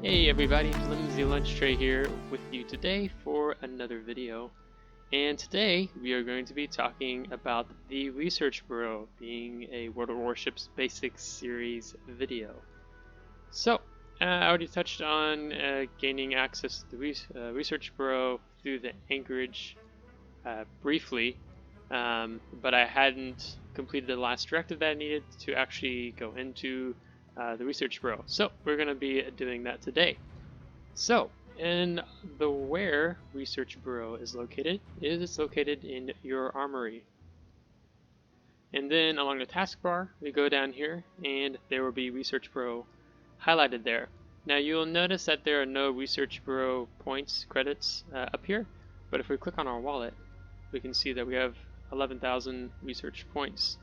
Hey everybody, Flimsy Lunch Tray here with you today for another video. And today we are going to be talking about the Research Bureau, being a World of Warships Basics series video. So, I already touched on gaining access to the Research Bureau through the anchorage briefly, but I hadn't completed the last directive that I needed to actually go into the Research Bureau. So we're going to be doing that today. So, in the where Research Bureau is located, it's located in your armory. And then along the taskbar, we go down here and there will be Research Bureau highlighted there. Now you'll notice that there are no Research Bureau points, credits up here, but if we click on our wallet, we can see that we have 11,000 research points.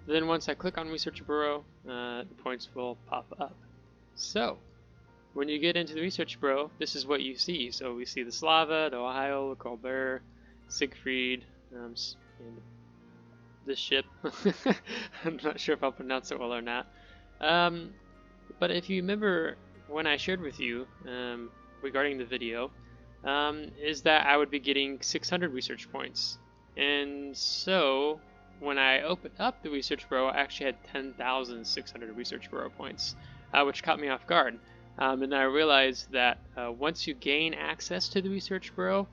Then once I click on Research Bureau, the points will pop up. So, when you get into the Research Bureau, this is what you see. So we see the Slava, the Ohio, the Colbert, Siegfried, and this ship. I'm not sure if I'll pronounce it well or not. But if you remember when I shared with you regarding the video, is that I would be getting 600 research points. And so when I opened up the Research Bureau, I actually had 10,600 Research Bureau points, which caught me off guard. And then I realized that once you gain access to the Research Bureau,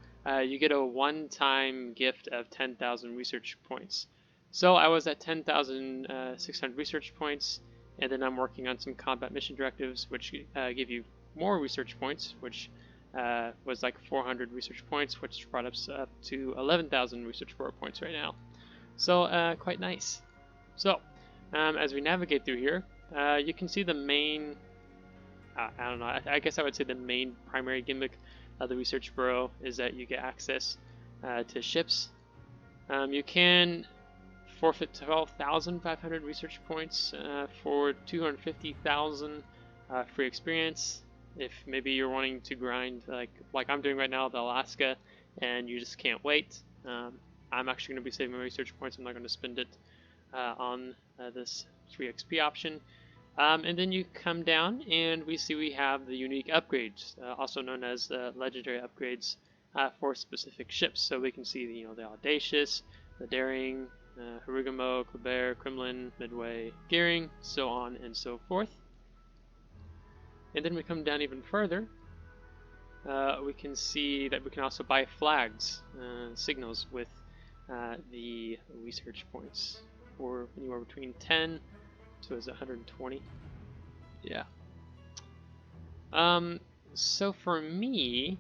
you get a one-time gift of 10,000 research points. So I was at 10,600 research points, and then I'm working on some combat mission directives, which give you more research points, which was like 400 research points, which brought us up to 11,000 Research Bureau points right now. So quite nice. So as we navigate through here, you can see the main, I don't know, I guess I would say the main primary gimmick of the Research Bureau is that you get access to ships. You can forfeit 12,500 research points for 250,000 free experience. If maybe you're wanting to grind like I'm doing right now, the Alaska, and you just can't wait. I'm actually going to be saving my research points. I'm not going to spend it on this free XP option. And then you come down and we have the unique upgrades, also known as legendary upgrades for specific ships. So we can see the Audacious, the Daring, Harugamo, Colbert, Kremlin, Midway, Gearing, so on and so forth. And then we come down even further. We can see that we can also buy flags, signals with the research points for anywhere between 10 to 120. Yeah. So for me,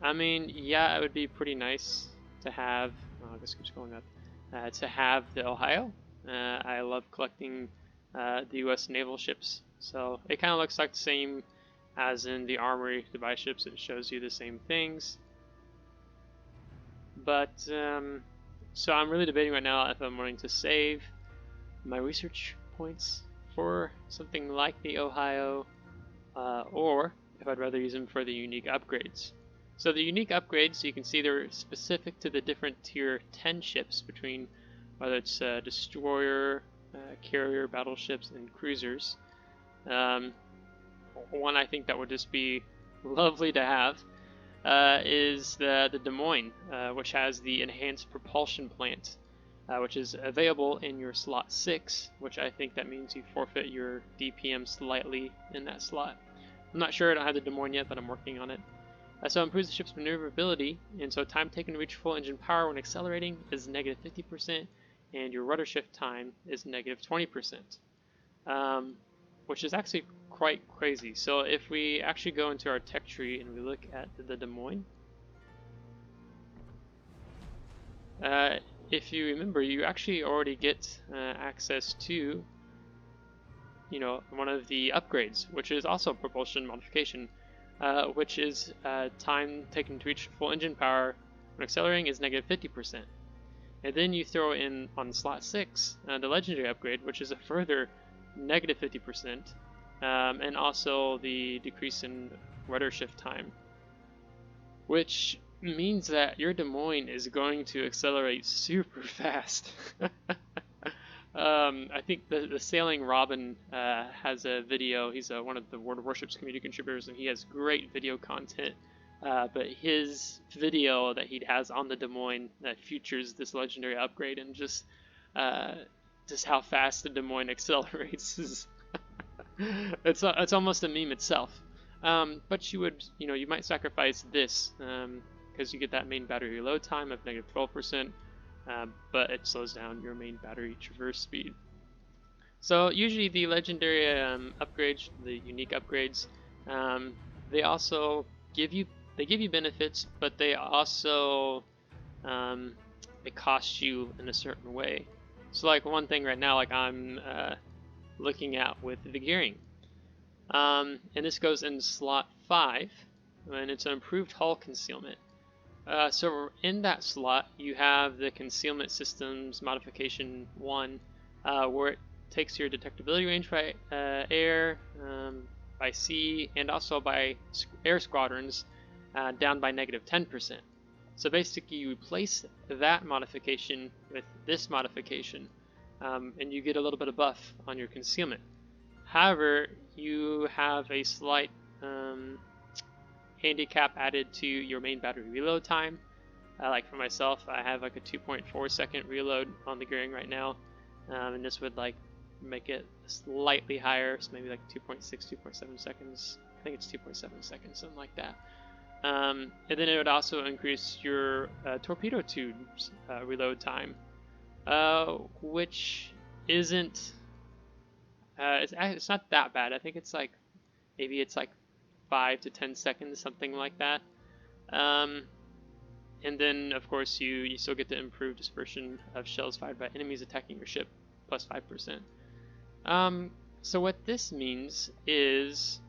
I mean, yeah, it would be pretty nice to have. Oh, I guess keeps going up. To have the Ohio. I love collecting the U.S. naval ships. So it kind of looks like the same as in the armory to buy ships. It shows you the same things. But so I'm really debating right now if I'm wanting to save my research points for something like the Ohio, or if I'd rather use them for the unique upgrades. So the unique upgrades, you can see they're specific to the different tier 10 ships, between whether it's destroyer, carrier, battleships, and cruisers. One I think that would just be lovely to have is the Des Moines, which has the enhanced propulsion plant, which is available in your slot 6, which I think that means you forfeit your DPM slightly in that slot. I'm not sure, I don't have the Des Moines yet, but I'm working on it. So it improves the ship's maneuverability, and so time taken to reach full engine power when accelerating is negative 50%, and your rudder shift time is negative 20%, which is actually quite crazy. So if we actually go into our tech tree and we look at the Des Moines, if you remember, you actually already get access to one of the upgrades, which is also propulsion modification, which is time taken to reach full engine power when accelerating is negative 50%. And then you throw in on slot 6 the legendary upgrade, which is a further negative 50%, and also the decrease in rudder shift time, which means that your Des Moines is going to accelerate super fast. I think the Sailing Robin has a video. He's one of the World of Warships community contributors, and he has great video content. But his video that he has on the Des Moines that features this legendary upgrade and uh, just how fast the Des Moines accelerates is it's almost a meme itself. But you might sacrifice this because you get that main battery reload time of negative 12%. But it slows down your main battery traverse speed. So usually the legendary upgrades, the unique upgrades, they also give you benefits, but they also it costs you in a certain way. So like one thing right now, like I'm looking at with the gearing, and this goes in slot 5, and it's an improved hull concealment. So in that slot, you have the Concealment Systems Modification 1, where it takes your detectability range by air, by sea, and also by air squadrons down by negative 10%. So basically you replace that modification with this modification, and you get a little bit of buff on your concealment. However, you have a slight handicap added to your main battery reload time. Like for myself, I have like a 2.4 second reload on the gearing right now, and this would like make it slightly higher, so maybe like 2.6, 2.7 seconds. I think it's 2.7 seconds, something like that. And then it would also increase your torpedo tube's reload time, which isn't it's not that bad. I think it's like maybe it's like 5 to 10 seconds, something like that. And then, of course, you still get the improved dispersion of shells fired by enemies attacking your ship, plus 5%. So what this means is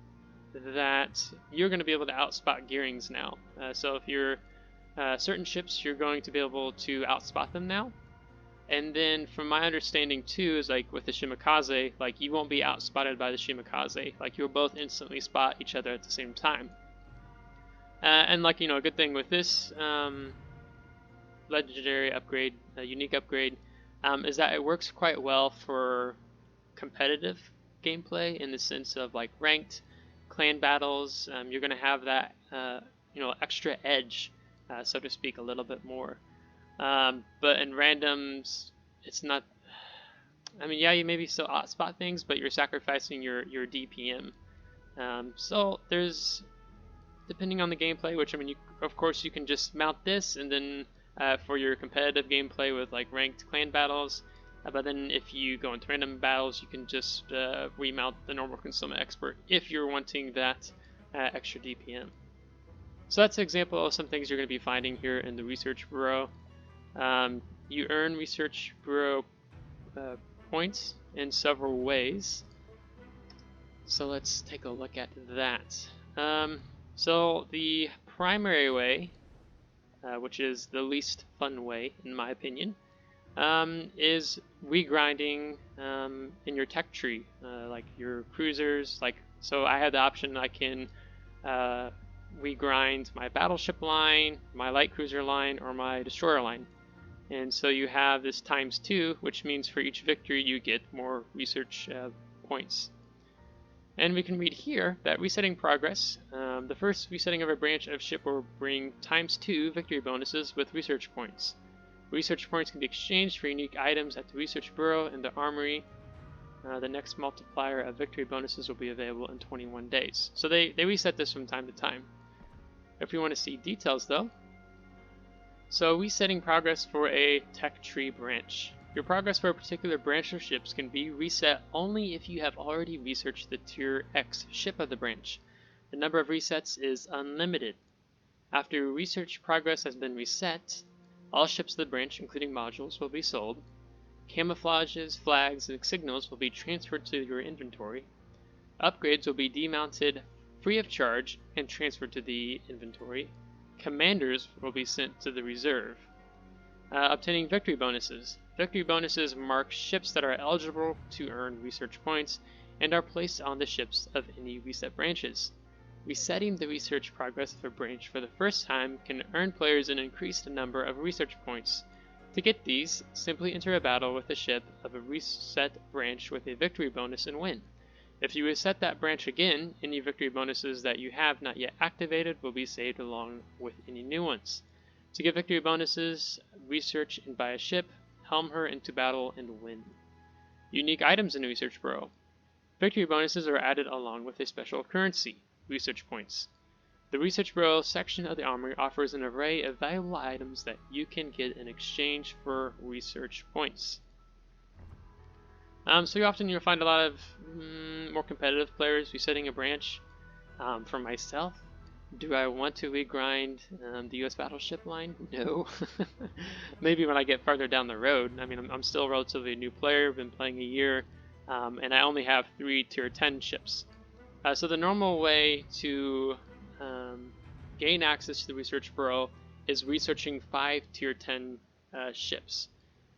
that you're going to be able to outspot gearings now. So if you're certain ships, you're going to be able to outspot them now. And then, from my understanding too, is like with the Shimakaze, like you won't be outspotted by the Shimakaze. Like you'll both instantly spot each other at the same time. And like a good thing with this legendary upgrade, unique upgrade, is that it works quite well for competitive gameplay in the sense of like ranked clan battles. You're gonna have that extra edge, so to speak, a little bit more. But in randoms, it's not. I mean, yeah, you maybe still outspot things, but you're sacrificing your DPM. So there's, depending on the gameplay, which I mean, of course, you can just mount this, and then for your competitive gameplay with like ranked clan battles. But then if you go into random battles, you can just remount the normal concealment expert if you're wanting that extra DPM. So that's an example of some things you're going to be finding here in the Research Bureau. You earn Research Bureau points in several ways. So let's take a look at that. So the primary way, which is the least fun way in my opinion, is regrinding in your tech tree, like your cruisers. So I have the option I can regrind my battleship line, my light cruiser line, or my destroyer line. And so you have this ×2, which means for each victory you get more research points. And we can read here that resetting progress, the first resetting of a branch of ship will bring ×2 victory bonuses with research points. Research points can be exchanged for unique items at the Research Bureau and the Armory. The next multiplier of victory bonuses will be available in 21 days. So they reset this from time to time. If you want to see details though, so resetting progress for a tech tree branch. Your progress for a particular branch of ships can be reset only if you have already researched the Tier X ship of the branch. The number of resets is unlimited. After research progress has been reset, all ships of the branch, including modules, will be sold. Camouflages, flags, and signals will be transferred to your inventory. Upgrades will be demounted free of charge and transferred to the inventory. Commanders will be sent to the reserve. Obtaining victory bonuses. Victory bonuses mark ships that are eligible to earn research points and are placed on the ships of any reset branches. Resetting the research progress of a branch for the first time can earn players an increased number of research points. To get these, simply enter a battle with a ship of a reset branch with a victory bonus and win. If you reset that branch again, any victory bonuses that you have not yet activated will be saved along with any new ones. To get victory bonuses, research and buy a ship, helm her into battle, and win. Unique items in Research Bureau. Victory bonuses are added along with a special currency, research points. The Research Bureau section of the armory offers an array of valuable items that you can get in exchange for research points. So you'll find a lot of more competitive players resetting a branch. For myself, do I want to regrind the U.S. battleship line? No. Maybe when I get farther down the road. I mean, I'm still a relatively new player. I've been playing a year, and I only have 3 tier 10 ships. So the normal way to gain access to the Research Bureau is researching 5 tier 10 ships.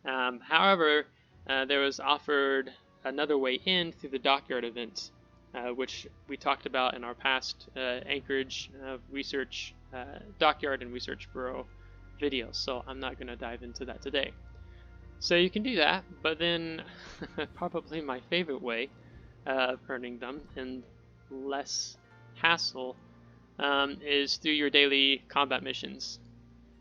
However, there was offered another way in through the Dockyard event, which we talked about in our past Anchorage research Dockyard and Research Bureau videos, so I'm not going to dive into that today. So you can do that, but then probably my favorite way of earning them and less hassle is through your daily combat missions.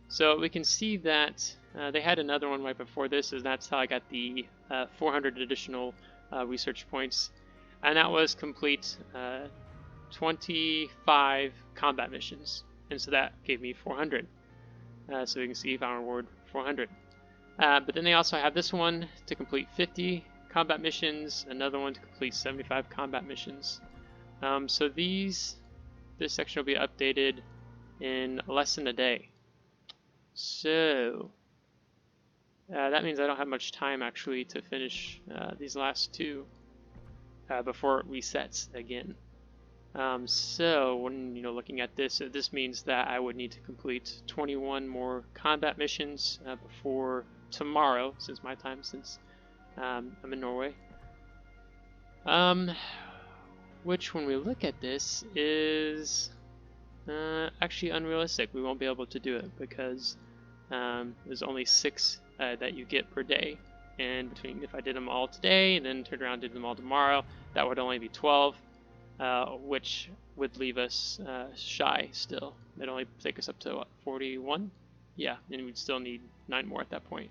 So we can see that they had another one right before this, and that's how I got the 400 additional research points, and that was complete 25 combat missions, and so that gave me 400. So you can see Found Reward 400. But then they also have this one to complete 50 combat missions, another one to complete 75 combat missions. So this section will be updated in less than a day. So that means I don't have much time actually to finish these last 2 before it resets again. So when looking at this, this means that I would need to complete 21 more combat missions before tomorrow, since I'm in Norway. Which, when we look at this, is actually unrealistic. We won't be able to do it because there's only 6 that you get per day, and if I did them all today and then turned around and did them all tomorrow, that would only be 12, which would leave us shy still. It'd only take us up to what, 41? Yeah, and we'd still need 9 more at that point.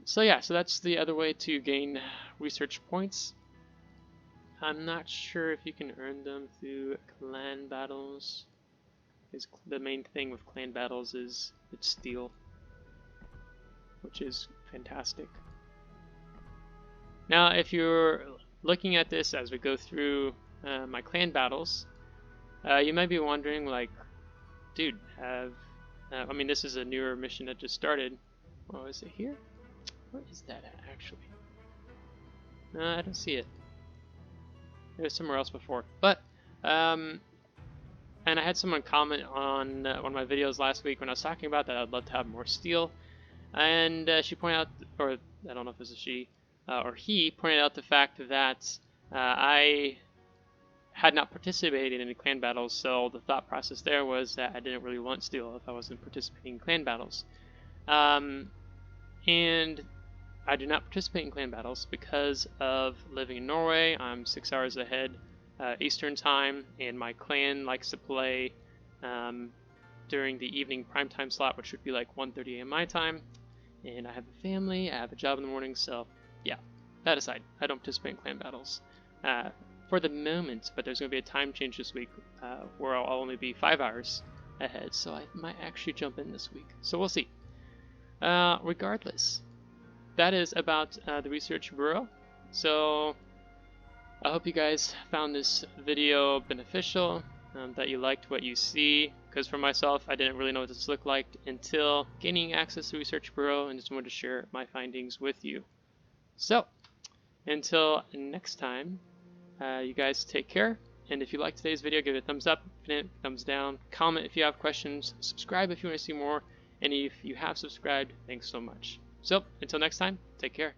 So yeah, so that's the other way to gain research points. I'm not sure if you can earn them through clan battles. The main thing with clan battles is it's steel, which is fantastic. Now, if you're looking at this as we go through my clan battles, you might be wondering, like, dude, I mean, this is a newer mission that just started. Oh, is it here? Where is that at, actually? No, I don't see it. It was somewhere else before. But, and I had someone comment on one of my videos last week when I was talking about that I'd love to have more steel. And she pointed out, or I don't know if this is she or he, pointed out the fact that I had not participated in any clan battles, so the thought process there was that I didn't really want steel if I wasn't participating in clan battles. And I do not participate in clan battles because of living in Norway. I'm 6 hours ahead Eastern time, and my clan likes to play during the evening primetime slot, which would be like 1:30 a.m. my time. And I have a family, I have a job in the morning, so yeah, that aside, I don't participate in clan battles for the moment, but there's going to be a time change this week where I'll only be 5 hours ahead, so I might actually jump in this week. So we'll see. Regardless, that is about the Research Bureau. So I hope you guys found this video beneficial, that you liked what you see, because for myself, I didn't really know what this looked like until gaining access to Research Bureau, and just wanted to share my findings with you. So until next time, you guys take care, and if you liked today's video, give it a thumbs up, thumbs down, comment if you have questions, subscribe if you want to see more, and if you have subscribed, thanks so much. So until next time, take care.